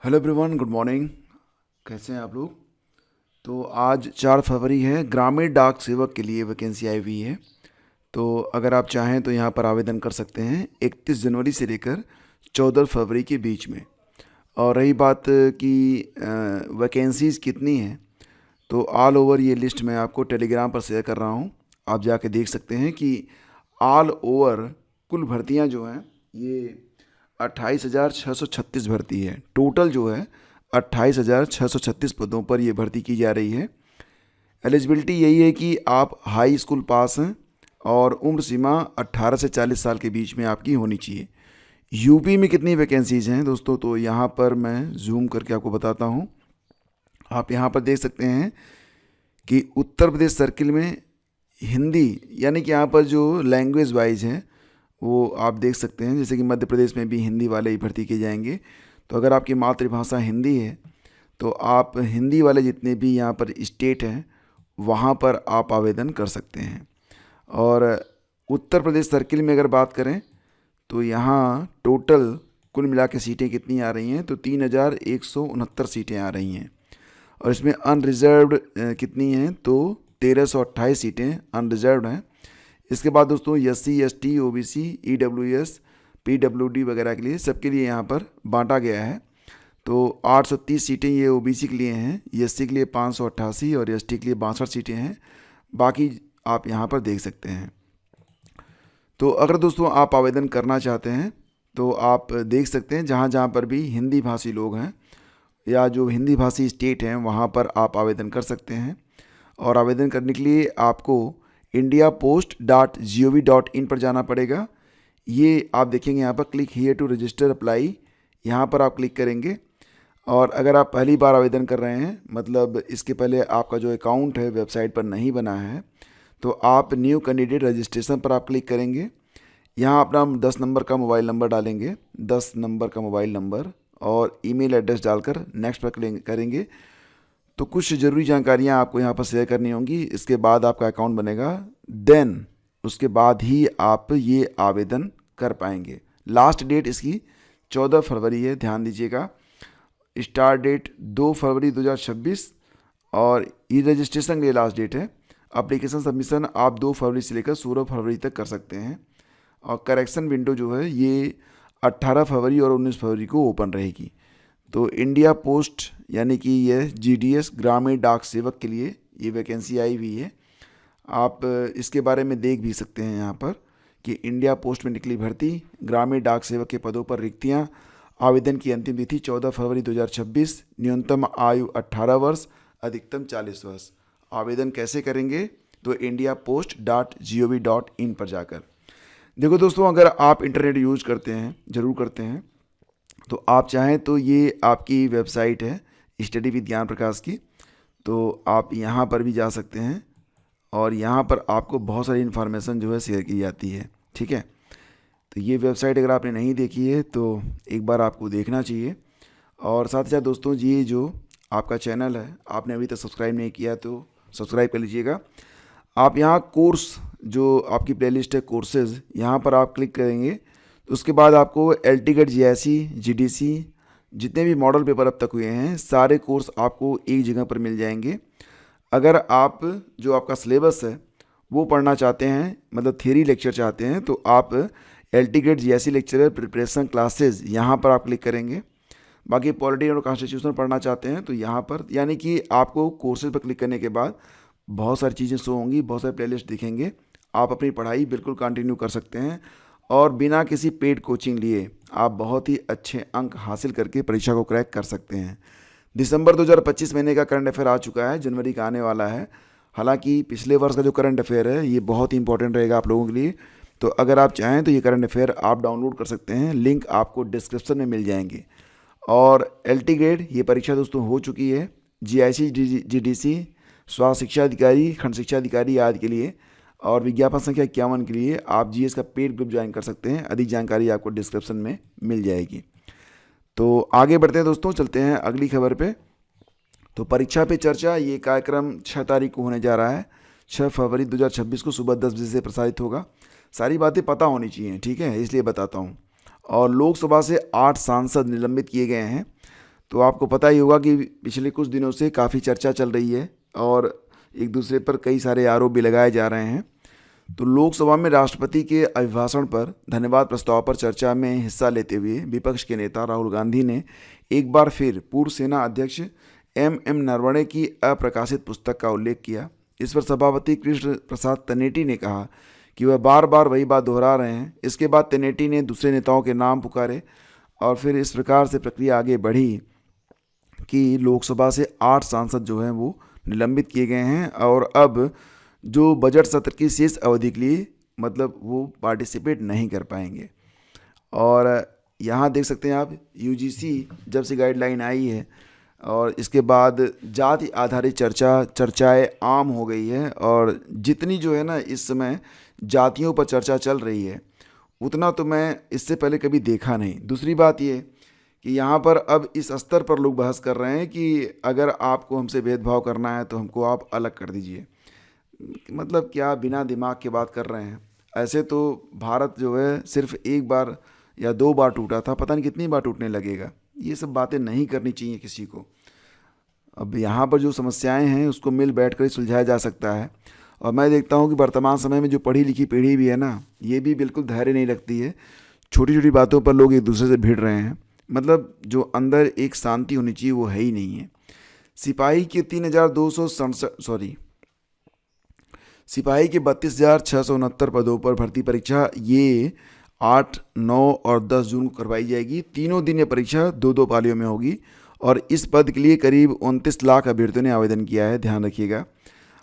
Hello everyone, good morning. कैसे हैं आप लोग? तो आज 4 फरवरी है। ग्रामीण डाक सेवक के लिए वैकेंसी आई हुई है। तो अगर आप चाहें तो यहाँ पर आवेदन कर सकते हैं 31 जनवरी से लेकर 14 फरवरी के बीच में। और रही बात कि वैकेंसीज़ कितनी हैं, तो ऑल ओवर ये लिस्ट मैं आपको टेलीग्राम पर शेयर कर रहा हूँ। आप जाके देख सकते हैं कि ऑल ओवर कुल भर्तियाँ जो हैं ये 28,636 भर्ती है। टोटल जो है 28,636 पदों पर ये भर्ती की जा रही है। एलिजिबिलिटी यही है कि आप हाई स्कूल पास हैं और उम्र सीमा 18 से 40 साल के बीच में आपकी होनी चाहिए। यूपी में कितनी वैकेंसीज़ हैं दोस्तों, तो यहाँ पर मैं जूम करके आपको बताता हूँ। आप यहाँ पर देख सकते हैं कि उत्तर प्रदेश सर्किल में हिंदी, यानी कि यहाँ पर जो लैंग्वेज वाइज है वो आप देख सकते हैं। जैसे कि मध्य प्रदेश में भी हिंदी वाले ही भर्ती किए जाएंगे। तो अगर आपकी मातृभाषा हिंदी है तो आप हिंदी वाले जितने भी यहाँ पर स्टेट हैं वहाँ पर आप आवेदन कर सकते हैं। और उत्तर प्रदेश सर्किल में अगर बात करें तो यहाँ टोटल कुल मिला के सीटें कितनी आ रही हैं, तो 3,169 सीटें आ रही हैं। और इसमें अनरिजर्व्ड कितनी हैं, तो 1,328 सीटें अनरिजर्व्ड हैं। इसके बाद दोस्तों SC ST OBC EWS PWD वगैरह के लिए, सबके लिए यहाँ पर बांटा गया है। तो 830 सीटें ये OBC के लिए हैं, SC के लिए 588 और ST के लिए 62 सीटें हैं। बाकी आप यहाँ पर देख सकते हैं। तो अगर दोस्तों आप आवेदन करना चाहते हैं तो आप देख सकते हैं जहाँ जहाँ पर भी हिंदी भाषी लोग हैं या जो हिंदी भाषी स्टेट हैं वहाँ पर आप आवेदन कर सकते हैं। और आवेदन करने के लिए आपको indiapost.gov.in पर जाना पड़ेगा। ये आप देखेंगे यहाँ पर click here to register apply, यहाँ पर आप क्लिक करेंगे। और अगर आप पहली बार आवेदन कर रहे हैं, मतलब इसके पहले आपका जो अकाउंट है वेबसाइट पर नहीं बना है, तो आप न्यू कैंडिडेट रजिस्ट्रेशन पर आप क्लिक करेंगे। यहाँ अपना 10 नंबर का मोबाइल नंबर डालेंगे, 10 नंबर का मोबाइल नंबर और ईमेल एड्रेस डालकर नेक्स्ट पर क्लिक करेंगे। तो कुछ ज़रूरी जानकारियाँ आपको यहाँ पर शेयर करनी होंगी। इसके बाद आपका अकाउंट बनेगा, देन उसके बाद ही आप ये आवेदन कर पाएंगे। लास्ट डेट इसकी 14 फरवरी है, ध्यान दीजिएगा। स्टार्ट डेट 2 फरवरी 2026 और ई रजिस्ट्रेशन के लिए लास्ट डेट है। एप्लीकेशन सबमिशन आप 2 फरवरी से लेकर 16 फरवरी तक कर सकते हैं। और करेक्शन विंडो जो है ये 18 फरवरी और 19 फरवरी को ओपन रहेगी। तो इंडिया पोस्ट यानी कि यह GDS ग्रामीण डाक सेवक के लिए ये वैकेंसी आई हुई है। आप इसके बारे में देख भी सकते हैं यहाँ पर कि इंडिया पोस्ट में निकली भर्ती, ग्रामीण डाक सेवक के पदों पर रिक्तियाँ। आवेदन की अंतिम तिथि 14 फरवरी 2026। न्यूनतम आयु 18 वर्ष, अधिकतम 40 वर्ष। आवेदन कैसे करेंगे, तो indiapost.gov.in पर जाकर। देखो दोस्तों, अगर आप इंटरनेट यूज करते हैं, ज़रूर करते हैं, तो आप चाहें तो ये आपकी वेबसाइट है स्टडी विद ज्ञान प्रकाश की, तो आप यहाँ पर भी जा सकते हैं। और यहाँ पर आपको बहुत सारी इन्फॉर्मेशन जो है शेयर की जाती है, ठीक है। तो ये वेबसाइट अगर आपने नहीं देखी है तो एक बार आपको देखना चाहिए। और साथ ही साथ दोस्तों, ये जो आपका चैनल है आपने अभी तक सब्सक्राइब नहीं किया तो सब्सक्राइब कर लीजिएगा। आप यहाँ कोर्स, जो आपकी प्लेलिस्ट है कोर्सेज़, यहाँ पर आप क्लिक करेंगे तो उसके बाद आपको LTCAT GIC GDC जितने भी मॉडल पेपर अब तक हुए हैं सारे कोर्स आपको एक जगह पर मिल जाएंगे। अगर आप जो आपका सिलेबस है वो पढ़ना चाहते हैं, मतलब थियरी लेक्चर चाहते हैं, तो आप LTCAT GIC lecturer preparation classes यहाँ पर आप क्लिक करेंगे। बाकी पॉलिटी और कॉन्स्टिट्यूशन पढ़ना चाहते हैं तो यहाँ पर, यानी कि आपको कोर्सेज पर क्लिक करने के बाद बहुत सारी चीज़ें शो होंगी, बहुत सारे प्लेलिस्ट दिखेंगे। आप अपनी पढ़ाई बिल्कुल कंटिन्यू कर सकते हैं और बिना किसी पेड कोचिंग लिए आप बहुत ही अच्छे अंक हासिल करके परीक्षा को क्रैक कर सकते हैं। दिसंबर 2025 महीने का करंट अफेयर आ चुका है, जनवरी का आने वाला है। हालांकि पिछले वर्ष का जो करंट अफेयर है ये बहुत ही इंपॉर्टेंट रहेगा आप लोगों के लिए। तो अगर आप चाहें तो ये करंट अफेयर आप डाउनलोड कर सकते हैं, लिंक आपको डिस्क्रिप्शन में मिल जाएंगे। और LTCAT ये परीक्षा दोस्तों हो चुकी है। GIC GDC स्वास्थ्य शिक्षा अधिकारी, खंड शिक्षा अधिकारी आदि के लिए और विज्ञापन संख्या 51 के लिए आप GS का पेड ग्रुप ज्वाइन कर सकते हैं। अधिक जानकारी आपको डिस्क्रिप्शन में मिल जाएगी। तो आगे बढ़ते हैं दोस्तों, चलते हैं अगली खबर पे। तो परीक्षा पे चर्चा ये कार्यक्रम 6 तारीख को होने जा रहा है। 6 फरवरी 2026 को सुबह 10 बजे से प्रसारित होगा। सारी बातें पता होनी चाहिए, ठीक है, इसलिए बताता हूँ। और लोकसभा से 8 सांसद निलंबित किए गए हैं। तो आपको पता ही होगा कि पिछले कुछ दिनों से काफ़ी चर्चा चल रही है और एक दूसरे पर कई सारे आरोप भी लगाए जा रहे हैं। तो लोकसभा में राष्ट्रपति के अभिभाषण पर धन्यवाद प्रस्ताव पर चर्चा में हिस्सा लेते हुए विपक्ष के नेता राहुल गांधी ने एक बार फिर पूर्व सेना अध्यक्ष एम नरवणे की अप्रकाशित पुस्तक का उल्लेख किया। इस पर सभापति कृष्ण प्रसाद तनेटी ने कहा कि वह बार बार वही बात दोहरा रहे हैं। इसके बाद तनेटी ने दूसरे नेताओं के नाम पुकारे और फिर इस प्रकार से प्रक्रिया आगे बढ़ी कि लोकसभा से 8 सांसद जो हैं वो निलंबित किए गए हैं और अब जो बजट सत्र की शेष अवधि के लिए मतलब वो पार्टिसिपेट नहीं कर पाएंगे। और यहाँ देख सकते हैं आप, यूजीसी जब से गाइडलाइन आई है और इसके बाद जाति आधारित चर्चाएं आम हो गई है और जितनी जो है ना इस समय जातियों पर चर्चा चल रही है उतना तो मैं इससे पहले कभी देखा नहीं। दूसरी बात ये कि यहाँ पर अब इस स्तर पर लोग बहस कर रहे हैं कि अगर आपको हमसे भेदभाव करना है तो हमको आप अलग कर दीजिए। मतलब क्या बिना दिमाग के बात कर रहे हैं। ऐसे तो भारत जो है सिर्फ एक बार या 2 बार टूटा था, पता नहीं कितनी बार टूटने लगेगा। ये सब बातें नहीं करनी चाहिए किसी को। अब यहाँ पर जो समस्याएं हैं उसको मिल बैठ कर ही सुलझाया जा सकता है। और मैं देखता हूँ कि वर्तमान समय में जो पढ़ी लिखी पीढ़ी भी है ना, ये भी बिल्कुल धैर्य नहीं रखती है। छोटी छोटी बातों पर लोग एक दूसरे से भिड़ रहे हैं। मतलब जो अंदर एक शांति होनी चाहिए वो है ही नहीं है। सिपाही के 32,669 पदों पर भर्ती परीक्षा ये 8, 9 और 10 जून को करवाई जाएगी। तीनों दिन ये परीक्षा 2-2 पालियों में होगी और इस पद के लिए करीब 29 लाख अभ्यर्थियों ने आवेदन किया है, ध्यान रखिएगा।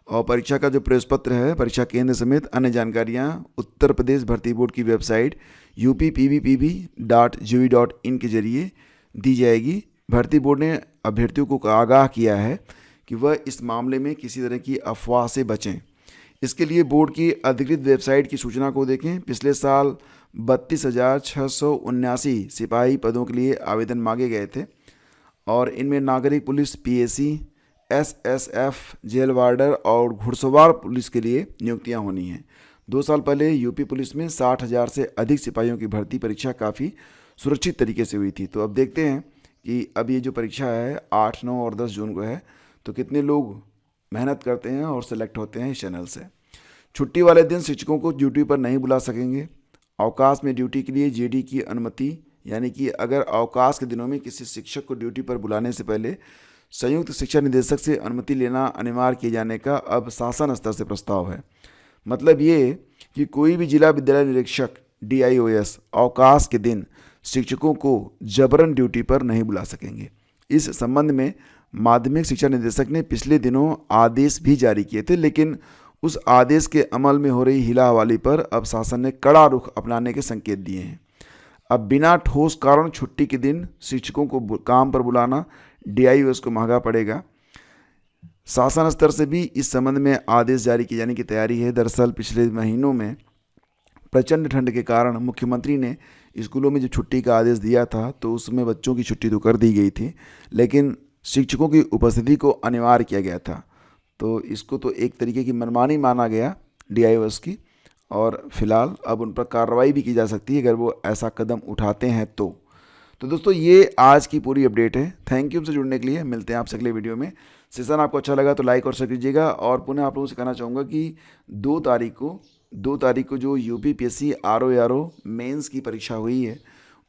और परीक्षा का जो प्रवेश पत्र है, परीक्षा केंद्र समेत अन्य जानकारियाँ उत्तर प्रदेश भर्ती बोर्ड की वेबसाइट uppbpb.gov.in के जरिए दी जाएगी। भर्ती बोर्ड ने अभ्यर्थियों को आगाह किया है कि वह इस मामले में किसी तरह की अफवाह से बचें। इसके लिए बोर्ड की अधिकृत वेबसाइट की सूचना को देखें। पिछले साल 32,679 सिपाही पदों के लिए आवेदन मांगे गए थे और इनमें नागरिक police PAC, SSF, jail warder और घुड़सवार पुलिस के लिए नियुक्तियां होनी हैं। 2 साल पहले यूपी पुलिस में 60,000 से अधिक सिपाहियों की भर्ती परीक्षा काफ़ी सुरक्षित तरीके से हुई थी। तो अब देखते हैं कि अब ये जो परीक्षा है 8, 9 और 10 जून को है, तो कितने लोग मेहनत करते हैं और सेलेक्ट होते हैं इस चैनल से। छुट्टी वाले दिन शिक्षकों को ड्यूटी पर नहीं बुला सकेंगे। अवकाश में ड्यूटी के लिए जेडी की अनुमति, यानी कि अगर अवकाश के दिनों में किसी शिक्षक को ड्यूटी पर बुलाने से पहले संयुक्त शिक्षा निदेशक से अनुमति लेना अनिवार्य किए जाने का अब शासन स्तर से प्रस्ताव है। मतलब ये कि कोई भी जिला विद्यालय निरीक्षक DIOS अवकाश के दिन शिक्षकों को जबरन ड्यूटी पर नहीं बुला सकेंगे। इस संबंध में माध्यमिक शिक्षा निदेशक ने पिछले दिनों आदेश भी जारी किए थे, लेकिन उस आदेश के अमल में हो रही हिला हवाली पर अब शासन ने कड़ा रुख अपनाने के संकेत दिए हैं। अब बिना ठोस कारण छुट्टी के दिन शिक्षकों को काम पर बुलाना DIOS को महंगा पड़ेगा। शासन स्तर से भी इस संबंध में आदेश जारी किए जाने की तैयारी है। दरअसल पिछले महीनों में प्रचंड ठंड के कारण मुख्यमंत्री ने स्कूलों में जो छुट्टी का आदेश दिया था तो उसमें बच्चों की छुट्टी तो कर दी गई थी, लेकिन शिक्षकों की उपस्थिति को अनिवार्य किया गया था। तो इसको तो एक तरीके की मनमानी माना गया DIOS की और फिलहाल अब उन पर कार्रवाई भी की जा सकती है अगर वो ऐसा कदम उठाते हैं तो दोस्तों ये आज की पूरी अपडेट है। थैंक यू हमसे जुड़ने के लिए। मिलते हैं आपसे अगले वीडियो में। सेशन आपको अच्छा लगा तो लाइक और शेयर कीजिएगा। और पुनः आप लोगों से कहना चाहूँगा कि 2 तारीख को जो UPPSC RO मेंस की परीक्षा हुई है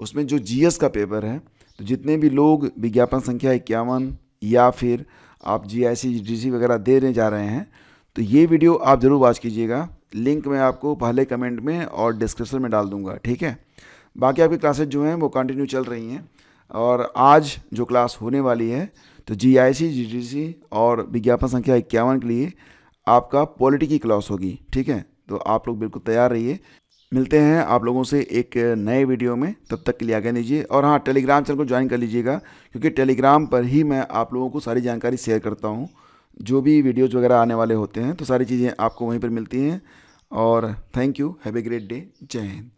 उसमें जो GS का पेपर है, तो जितने भी लोग विज्ञापन संख्या 51 या फिर आप GIC GDC वगैरह देने जा रहे हैं तो ये वीडियो आप ज़रूर वॉच कीजिएगा। लिंक मैं आपको पहले कमेंट में और डिस्क्रिप्शन में डाल दूंगा, ठीक है। बाकी आपकी क्लासेज जो हैं वो कंटिन्यू चल रही हैं और आज जो क्लास होने वाली है तो GIC GDC और विज्ञापन संख्या 51 के लिए आपका पॉलिटी की क्लास होगी, ठीक है। तो आप लोग बिल्कुल तैयार रहिए। मिलते हैं आप लोगों से एक नए वीडियो में, तब तक के लिए आगे दीजिए। और हाँ, टेलीग्राम चैनल को ज्वाइन कर लीजिएगा क्योंकि टेलीग्राम पर ही मैं आप लोगों को सारी जानकारी शेयर करता हूँ। जो भी वीडियोज़ वगैरह आने वाले होते हैं तो सारी चीज़ें आपको वहीं पर मिलती हैं। और thank you, have a great day, जय हिंद।